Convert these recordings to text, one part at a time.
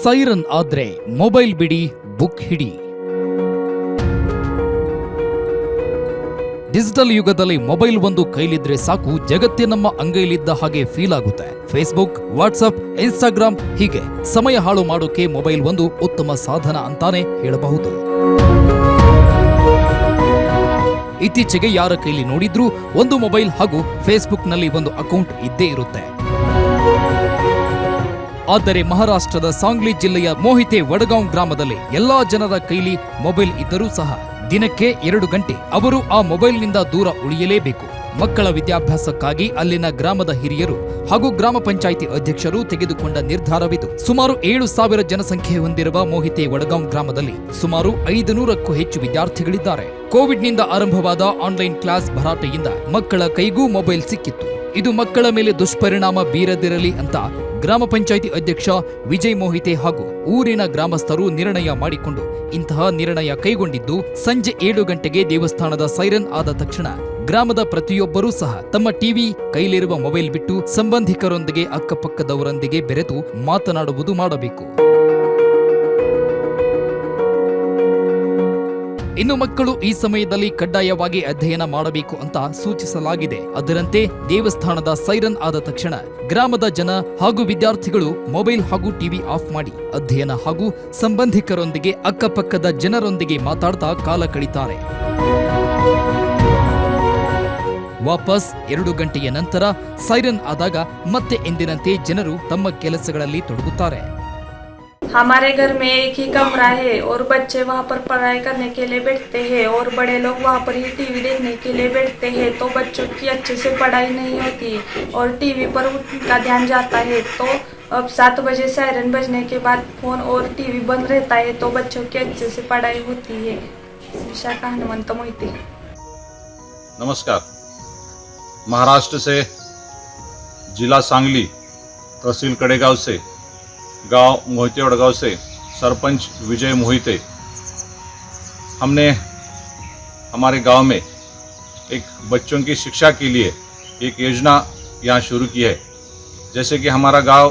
Siren ಆದ್ರೆ mobile ಬಿಡಿ, book ಹಿಡಿ. ಡಿಜಿಟಲ್ ಯುಗದಲ್ಲಿ ಮೊಬೈಲ್ ಒಂದು ಕೈಲಿದ್ರೆ ಸಾಕು, ಜಗತ್ತೇ ನಮ್ಮ ಅಂಗೈಲಿದ್ದ ಹಾಗೆ ಫೀಲ್ ಆಗುತ್ತೆ. ಫೇಸ್ಬುಕ್, ವಾಟ್ಸ್ಆಪ್, ಇನ್ಸ್ಟಾಗ್ರಾಮ್ ಹೀಗೆ ಸಮಯ ಹಾಳು ಮಾಡೋಕೆ ಮೊಬೈಲ್ ಒಂದು ಉತ್ತಮ ಸಾಧನ ಅಂತಾನೆ ಹೇಳಬಹುದು. ಇತ್ತೀಚೆಗೆ ಯಾರ ಕೈಲಿ ನೋಡಿದ್ರೂ ಒಂದು ಮೊಬೈಲ್ ಹಾಗೂ ಫೇಸ್ಬುಕ್ನಲ್ಲಿ ಒಂದು ಅಕೌಂಟ್ ಇದ್ದೇ ಇರುತ್ತೆ. ಆದರೆ ಮಹಾರಾಷ್ಟ್ರದ ಸಾಂಗ್ಲಿ ಜಿಲ್ಲೆಯ ಮೋಹಿತೆ ವಡಗಾಂವ್ ಗ್ರಾಮದಲ್ಲಿ ಎಲ್ಲಾ ಜನರ ಕೈಲಿ ಮೊಬೈಲ್ ಇದ್ದರೂ ಸಹ ದಿನಕ್ಕೆ 2 ಗಂಟೆ ಅವರು ಆ ಮೊಬೈಲ್ನಿಂದ ದೂರ ಉಳಿಯಲೇಬೇಕು. ಮಕ್ಕಳ ವಿದ್ಯಾಭ್ಯಾಸಕ್ಕಾಗಿ ಅಲ್ಲಿನ ಗ್ರಾಮದ ಹಿರಿಯರು ಹಾಗೂ ಗ್ರಾಮ ಪಂಚಾಯಿತಿ ಅಧ್ಯಕ್ಷರು ತೆಗೆದುಕೊಂಡ ನಿರ್ಧಾರವಿದು. ಸುಮಾರು 7,000 ಜನಸಂಖ್ಯೆ ಹೊಂದಿರುವ ಮೋಹಿತೆ ವಡಗಾಂವ್ ಗ್ರಾಮದಲ್ಲಿ ಸುಮಾರು 500ಕ್ಕೂ ಹೆಚ್ಚು ವಿದ್ಯಾರ್ಥಿಗಳಿದ್ದಾರೆ. ಕೋವಿಡ್ನಿಂದ ಆರಂಭವಾದ ಆನ್ಲೈನ್ ಕ್ಲಾಸ್ ಭರಾಟೆಯಿಂದ ಮಕ್ಕಳ ಕೈಗೂ ಮೊಬೈಲ್ ಸಿಕ್ಕಿತ್ತು. ಇದು ಮಕ್ಕಳ ಮೇಲೆ ದುಷ್ಪರಿಣಾಮ ಬೀರದಿರಲಿ ಅಂತ ಗ್ರಾಮ ಪಂಚಾಯಿತಿ ಅಧ್ಯಕ್ಷ ವಿಜಯ್ ಮೋಹಿತೆ ಹಾಗೂ ಊರಿನ ಗ್ರಾಮಸ್ಥರು ನಿರ್ಣಯ ಮಾಡಿಕೊಂಡು ಇಂತಹ ನಿರ್ಣಯ ಕೈಗೊಂಡಿದ್ದು, ಸಂಜೆ 7 ಗಂಟೆಗೆ ದೇವಸ್ಥಾನದ ಸೈರನ್ ಆದ ತಕ್ಷಣ ಗ್ರಾಮದ ಪ್ರತಿಯೊಬ್ಬರೂ ಸಹ ತಮ್ಮ ಟಿವಿ, ಕೈಲಿರುವ ಮೊಬೈಲ್ ಬಿಟ್ಟು ಸಂಬಂಧಿಕರೊಂದಿಗೆ ಅಕ್ಕಪಕ್ಕದವರೊಂದಿಗೆ ಬೆರೆತು ಮಾತನಾಡುವುದು ಮಾಡಬೇಕು. ಇನ್ನು ಮಕ್ಕಳು ಈ ಸಮಯದಲ್ಲಿ ಕಡ್ಡಾಯವಾಗಿ ಅಧ್ಯಯನ ಮಾಡಬೇಕು ಅಂತ ಸೂಚಿಸಲಾಗಿದೆ. ಅದರಂತೆ ದೇವಸ್ಥಾನದ ಸೈರನ್ ಆದ ತಕ್ಷಣ ಗ್ರಾಮದ ಜನ ಹಾಗೂ ವಿದ್ಯಾರ್ಥಿಗಳು ಮೊಬೈಲ್ ಹಾಗೂ ಟಿವಿ ಆಫ್ ಮಾಡಿ ಅಧ್ಯಯನ ಹಾಗೂ ಸಂಬಂಧಿಕರೊಂದಿಗೆ ಅಕ್ಕಪಕ್ಕದ ಜನರೊಂದಿಗೆ ಮಾತಾಡ್ತಾ ಕಾಲ ಕಳೀತಾರೆ. ವಾಪಸ್ 2 ಗಂಟೆಯ ನಂತರ ಸೈರನ್ ಆದಾಗ ಮತ್ತೆ ಎಂದಿನಂತೆ ಜನರು ತಮ್ಮ ಕೆಲಸಗಳಲ್ಲಿ ತೊಡಗುತ್ತಾರೆ. हमारे घर में एक ही कमरा है और बच्चे वहाँ पर पढ़ाई करने के लिए बैठते हैं और बड़े लोग वहाँ पर ही टीवी देखने के लिए बैठते हैं, तो बच्चों की अच्छे से पढ़ाई नहीं होती और टीवी पर उनका ध्यान जाता है. तो अब 7 बजे सायरन बजने के बाद फोन और टीवी बंद रहता है, तो बच्चों की अच्छे से पढ़ाई होती है. विशाखा हनुमंत मोहिते. नमस्कार. महाराष्ट्र से जिला सांगली, तहसील कड़ेगांव से, गांव मोहिते वडगांव से सरपंच विजय मोहिते, हमने हमारे गांव में एक बच्चों की शिक्षा के लिए एक योजना यहाँ शुरू की है. जैसे कि हमारा गांव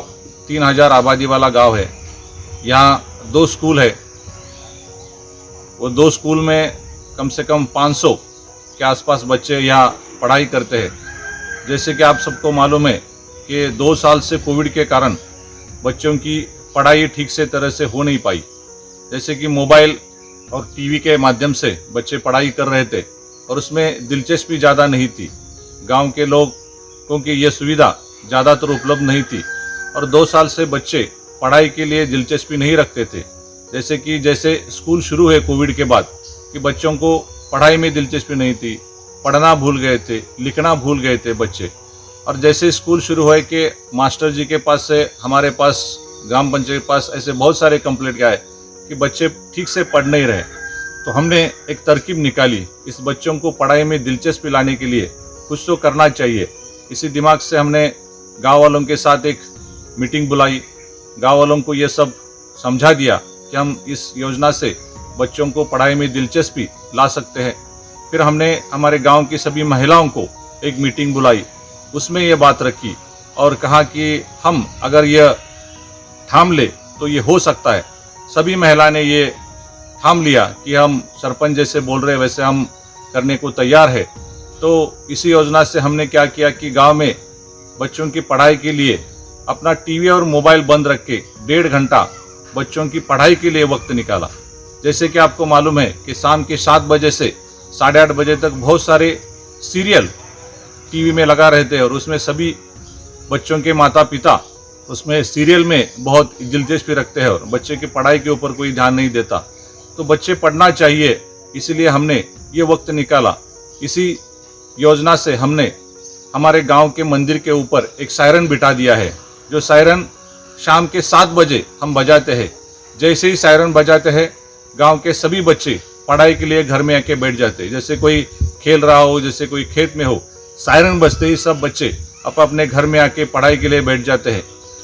3000 आबादी वाला गांव है. यहाँ 2 स्कूल है. वो 2 स्कूल में कम से कम 500 के आसपास बच्चे यहाँ पढ़ाई करते हैं. जैसे कि आप सबको मालूम है कि 2 साल से कोविड के कारण बच्चों की पढ़ाई ठीक से तरह से हो नहीं पाई. जैसे कि मोबाइल और टीवी के माध्यम से बच्चे पढ़ाई कर रहे थे और उसमें दिलचस्पी ज़्यादा नहीं थी. गांव के लोग क्योंकि ये सुविधा ज़्यादातर उपलब्ध नहीं थी और 2 साल से बच्चे पढ़ाई के लिए दिलचस्पी नहीं रखते थे. जैसे स्कूल शुरू है कोविड के बाद कि बच्चों को पढ़ाई में दिलचस्पी नहीं थी, पढ़ना भूल गए थे, लिखना भूल गए थे बच्चे. और जैसे स्कूल शुरू हुए कि मास्टर जी के पास से हमारे पास ग्राम पंचायत के पास ऐसे बहुत सारे कंप्लेंट आए कि बच्चे ठीक से पढ़ नहीं रहे. तो हमने एक तरकीब निकाली, इस बच्चों को पढ़ाई में दिलचस्पी लाने के लिए कुछ तो करना चाहिए. इसी दिमाग से हमने गांव वालों के साथ एक मीटिंग बुलाई. गांव वालों को ये सब समझा दिया कि हम इस योजना से बच्चों को पढ़ाई में दिलचस्पी ला सकते हैं. फिर हमने हमारे गाँव की सभी महिलाओं को एक मीटिंग बुलाई, उसमें ये बात रखी और कहा कि हम अगर ये थाम ले तो ये हो सकता है. सभी महिला ने ये थाम लिया कि हम सरपंच जैसे बोल रहे वैसे हम करने को तैयार है. तो इसी योजना से हमने क्या किया कि गांव में बच्चों की पढ़ाई के लिए अपना टीवी और मोबाइल बंद रख के 1.5 घंटा बच्चों की पढ़ाई के लिए वक्त निकाला. जैसे कि आपको मालूम है कि शाम के 7 बजे से 8:30 बजे तक बहुत सारे सीरियल टीवी में लगा रहते हैं और उसमें सभी बच्चों के माता पिता उसमें सीरियल में बहुत दिलचस्पी रखते हैं और बच्चे की पढ़ाई के ऊपर कोई ध्यान नहीं देता. तो बच्चे पढ़ना चाहिए, इसीलिए हमने ये वक्त निकाला. इसी योजना से हमने हमारे गांव के मंदिर के ऊपर एक सायरन बिठा दिया है, जो सायरन शाम के 7 बजे हम बजाते हैं. जैसे ही सायरन बजाते हैं गाँव के सभी बच्चे पढ़ाई के लिए घर में आके बैठ जाते हैं. जैसे कोई खेल रहा हो, जैसे कोई खेत में हो, सायरन बजते ही सब बच्चे अपने घर में आके पढ़ाई के लिए बैठ जाते हैं.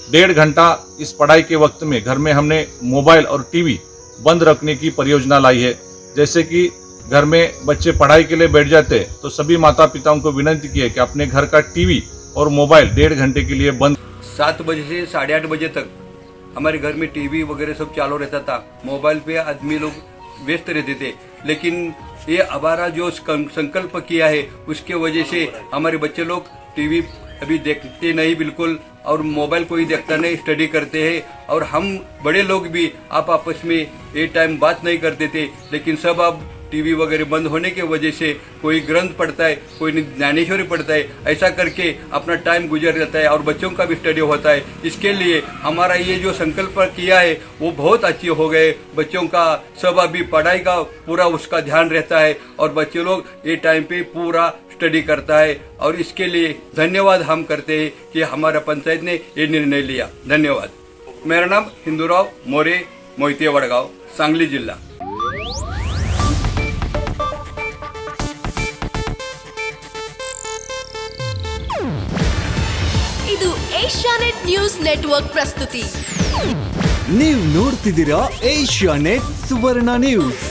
1.5 घंटा इस पढ़ाई के वक्त में घर में हमने मोबाइल और टीवी बंद रखने की परियोजना लाई है. जैसे कि घर में बच्चे पढ़ाई के लिए बैठ जाते हैं तो सभी माता पिताओं को विनती की है कि अपने घर का टीवी और मोबाइल 1.5 घंटे के लिए बंद. 7 बजे से 8:30 बजे तक हमारे घर में टीवी वगैरह सब चालू रहता था, मोबाइल पे आदमी लोग व्यस्त रहते थे। लेकिन ये हमारा जो संकल्प किया है उसके वजह से हमारे बच्चे लोग टीवी अभी देखते नहीं बिल्कुल, और मोबाइल कोई देखता नहीं, स्टडी करते हैं। और हम बड़े लोग भी आप आपस में ये टाइम बात नहीं करते थे, लेकिन सब अब टीवी वगैरह बंद होने के वजह से कोई ग्रंथ पढ़ता है, कोई ज्ञानेश्वरी पढ़ता है, ऐसा करके अपना टाइम गुजर जाता है और बच्चों का भी स्टडी होता है। इसके लिए हमारा ये जो संकल्प किया है वो बहुत अच्छे हो गए। बच्चों का सब अभी पढ़ाई का पूरा उसका ध्यान रहता है और बच्चे लोग ये टाइम पे पूरा स्टडी करता है, और इसके लिए धन्यवाद हम करते हैं कि हमारा पंचायत ने ये निर्णय लिया। धन्यवाद। मेरा नाम हिंदूराव मोरे, मोहिते वडगाव, सांगली जिल्हा। ಇದು ಏಷ್ಯಾನೆಟ್ ನ್ಯೂಸ್ ನೆಟ್ವರ್ಕ್ ಪ್ರಸ್ತುತಿ. ನೀವು ನೋಡ್ತಿದ್ದೀರಾ ಏಷ್ಯಾನೆಟ್ ಸುವರ್ಣ ನ್ಯೂಸ್.